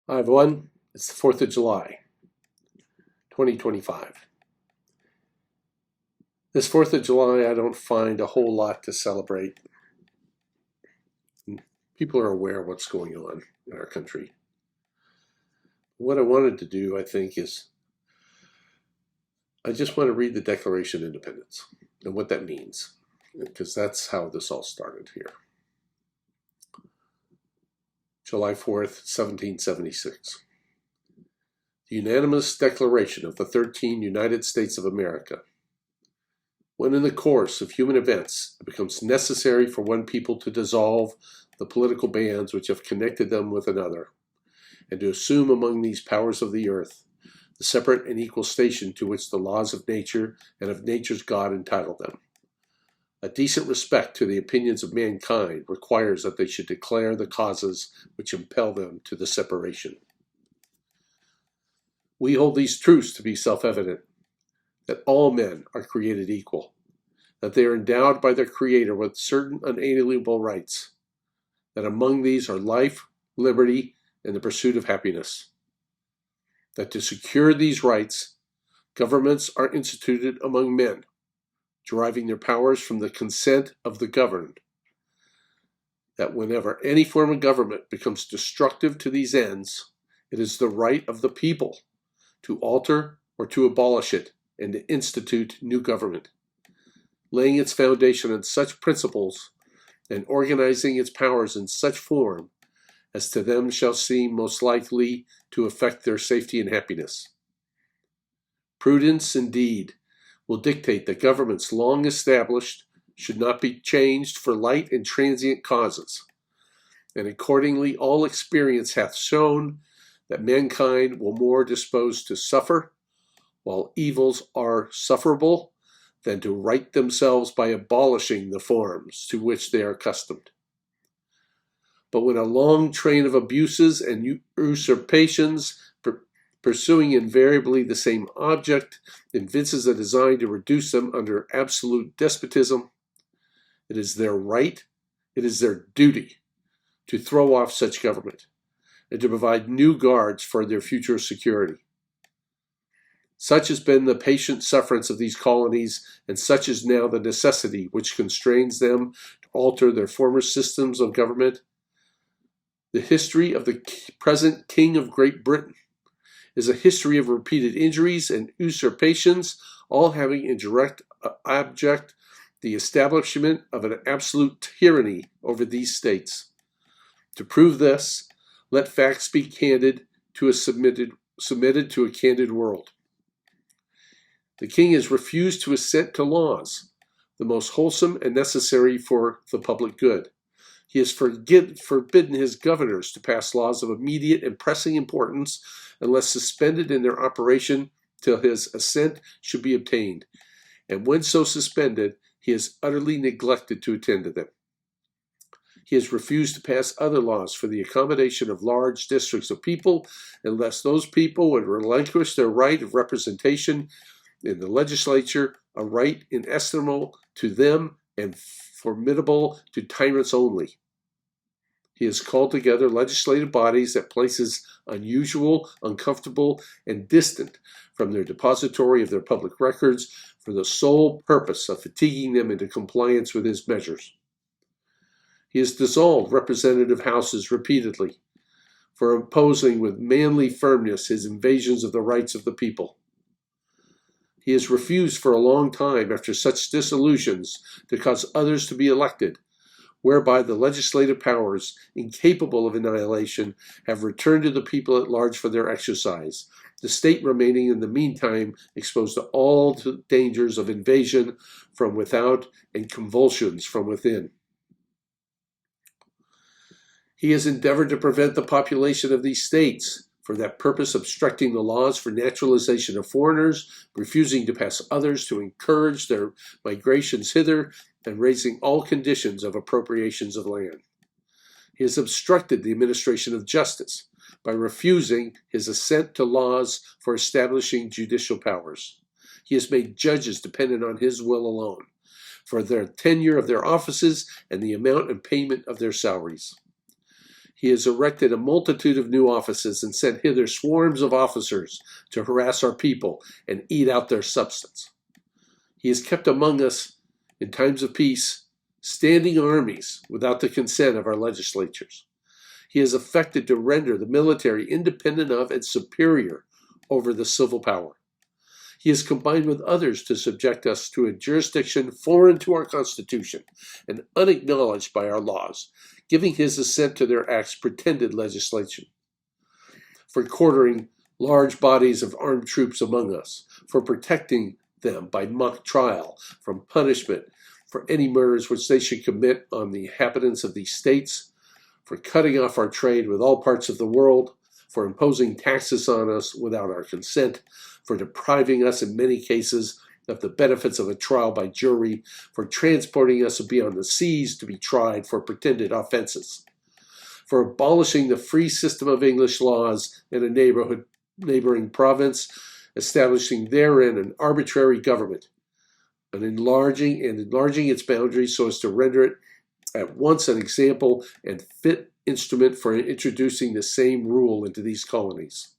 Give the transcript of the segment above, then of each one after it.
Hi everyone, it's the 4th of July, 2025. This 4th of July, I don't find a whole lot to celebrate. People are aware of what's going on in our country. What I wanted to do, I think, is I just want to read the Declaration of Independence and what that means, because that's how this all started here. July 4th, 1776. The unanimous declaration of the 13 United States of America. When in the course of human events it becomes necessary for one people to dissolve the political bands which have connected them with another, and to assume among these powers of the earth the separate and equal station to which the laws of nature and of nature's God entitle them, a decent respect to the opinions of mankind requires that they should declare the causes which impel them to the separation. We hold these truths to be self-evident, that all men are created equal, that they are endowed by their Creator with certain unalienable rights, that among these are life, liberty, and the pursuit of happiness, that to secure these rights, governments are instituted among men, deriving their powers from the consent of the governed, that whenever any form of government becomes destructive to these ends, it is the right of the people to alter or to abolish it and to institute new government, laying its foundation on such principles and organizing its powers in such form as to them shall seem most likely to affect their safety and happiness. Prudence, indeed, will dictate that governments long established should not be changed for light and transient causes, and accordingly all experience hath shown that mankind will more disposed to suffer, while evils are sufferable, than to right themselves by abolishing the forms to which they are accustomed. But when a long train of abuses and usurpations, pursuing invariably the same object, evinces a design to reduce them under absolute despotism, it is their right, it is their duty, to throw off such government, and to provide new guards for their future security. Such has been the patient sufferance of these colonies, and such is now the necessity which constrains them to alter their former systems of government. The history of the present King of Great Britain is a history of repeated injuries and usurpations, all having in direct object the establishment of an absolute tyranny over these states. To prove this, let facts be candid to submitted to a candid world. The king has refused to assent to laws, the most wholesome and necessary for the public good. He has forbidden his governors to pass laws of immediate and pressing importance unless suspended in their operation till his assent should be obtained, and when so suspended, he has utterly neglected to attend to them. He has refused to pass other laws for the accommodation of large districts of people, unless those people would relinquish their right of representation in the legislature, a right inestimable to them and formidable to tyrants only. He has called together legislative bodies at places unusual, uncomfortable, and distant from their depository of their public records for the sole purpose of fatiguing them into compliance with his measures. He has dissolved representative houses repeatedly for opposing with manly firmness his invasions of the rights of the people. He has refused for a long time, after such dissolutions, to cause others to be elected, whereby the legislative powers, incapable of annihilation, have returned to the people at large for their exercise, the state remaining in the meantime exposed to all the dangers of invasion from without and convulsions from within. He has endeavored to prevent the population of these states, for that purpose obstructing the laws for naturalization of foreigners, refusing to pass others to encourage their migrations hither, and raising all conditions of appropriations of land. He has obstructed the administration of justice by refusing his assent to laws for establishing judicial powers. He has made judges dependent on his will alone, for their tenure of their offices and the amount and payment of their salaries. He has erected a multitude of new offices and sent hither swarms of officers to harass our people and eat out their substance. He has kept among us, in times of peace, standing armies without the consent of our legislatures. He has affected to render the military independent of and superior over the civil power. He has combined with others to subject us to a jurisdiction foreign to our Constitution and unacknowledged by our laws, giving his assent to their acts pretended legislation, for quartering large bodies of armed troops among us, for protecting them by mock trial from punishment for any murders which they should commit on the inhabitants of these states, for cutting off our trade with all parts of the world, for imposing taxes on us without our consent, for depriving us in many cases of the benefits of a trial by jury, for transporting us beyond the seas to be tried for pretended offenses, for abolishing the free system of English laws in a neighboring province, establishing therein an arbitrary government, and enlarging its boundaries so as to render it at once an example and fit instrument for introducing the same rule into these colonies,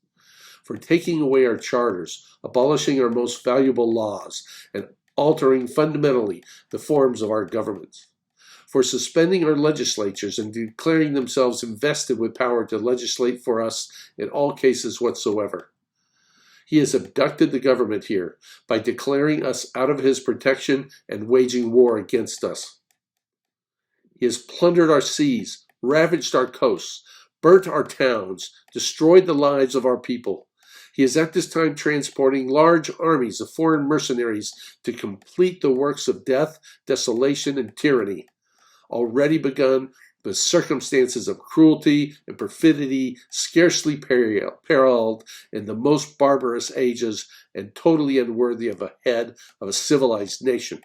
for taking away our charters, abolishing our most valuable laws, and altering fundamentally the forms of our governments, for suspending our legislatures and declaring themselves invested with power to legislate for us in all cases whatsoever. He has abducted the government here by declaring us out of his protection and waging war against us. He has plundered our seas, ravaged our coasts, burnt our towns, destroyed the lives of our people. He is at this time transporting large armies of foreign mercenaries to complete the works of death, desolation, and tyranny, already begun with circumstances of cruelty and perfidy scarcely paralleled in the most barbarous ages and totally unworthy of a head of a civilized nation.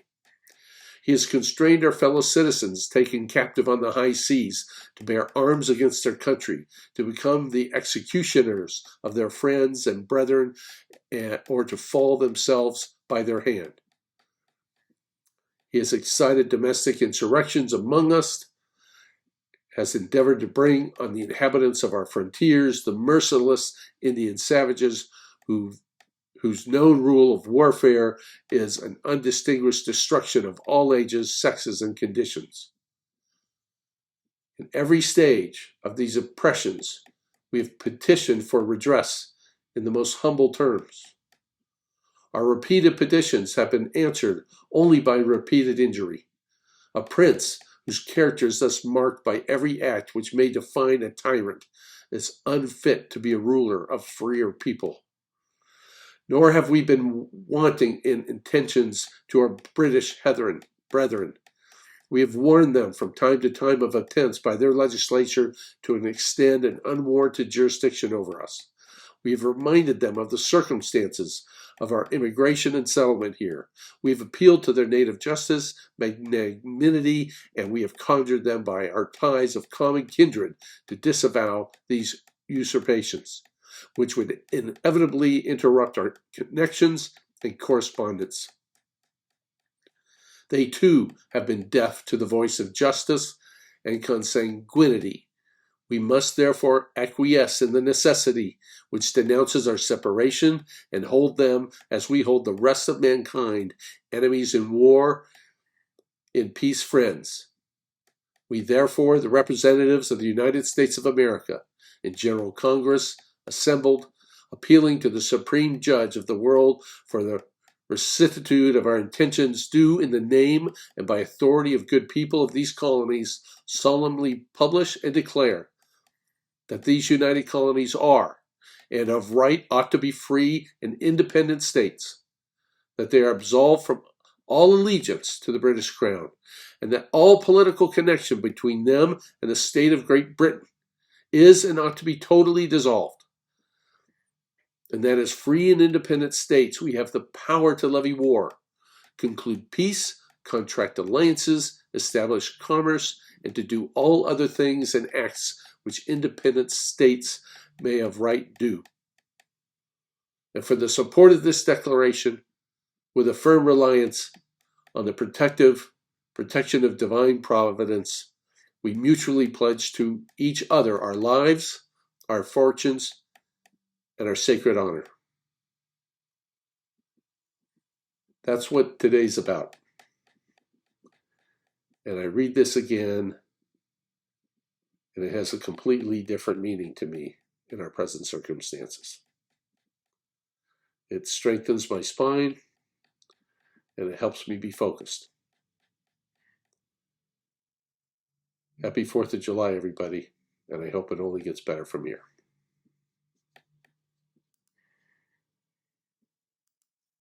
He has constrained our fellow citizens taken captive on the high seas to bear arms against their country, to become the executioners of their friends and brethren, or to fall themselves by their hand. He has excited domestic insurrections among us, has endeavored to bring on the inhabitants of our frontiers the merciless Indian savages whose known rule of warfare is an undistinguished destruction of all ages, sexes, and conditions. In every stage of these oppressions, we have petitioned for redress in the most humble terms. Our repeated petitions have been answered only by repeated injury. A prince whose character is thus marked by every act which may define a tyrant is unfit to be a ruler of freer people. Nor have we been wanting in intentions to our British brethren. We have warned them from time to time of attempts by their legislature to extend an unwarranted jurisdiction over us. We have reminded them of the circumstances of our immigration and settlement here. We have appealed to their native justice, magnanimity, and we have conjured them by our ties of common kindred to disavow these usurpations, which would inevitably interrupt our connections and correspondence. They too have been deaf to the voice of justice and consanguinity. We must therefore acquiesce in the necessity which denounces our separation and hold them, as we hold the rest of mankind, enemies in war, in peace friends. We therefore, the representatives of the United States of America, in General Congress, assembled, appealing to the Supreme Judge of the world for the rectitude of our intentions, do in the name and by authority of good people of these colonies solemnly publish and declare that these united colonies are, and of right ought to be free and independent states, that they are absolved from all allegiance to the British Crown, and that all political connection between them and the state of Great Britain is and ought to be totally dissolved, and that as free and independent states we have the power to levy war, conclude peace, contract alliances, establish commerce, and to do all other things and acts which independent states may of right do. And for the support of this declaration, with a firm reliance on the protection of divine providence, We mutually pledge to each other our lives, our fortunes, and our sacred honor. That's what today's about. And I read this again, and it has a completely different meaning to me in our present circumstances. It strengthens my spine, and it helps me be focused. Happy 4th of July, everybody, and I hope it only gets better from here.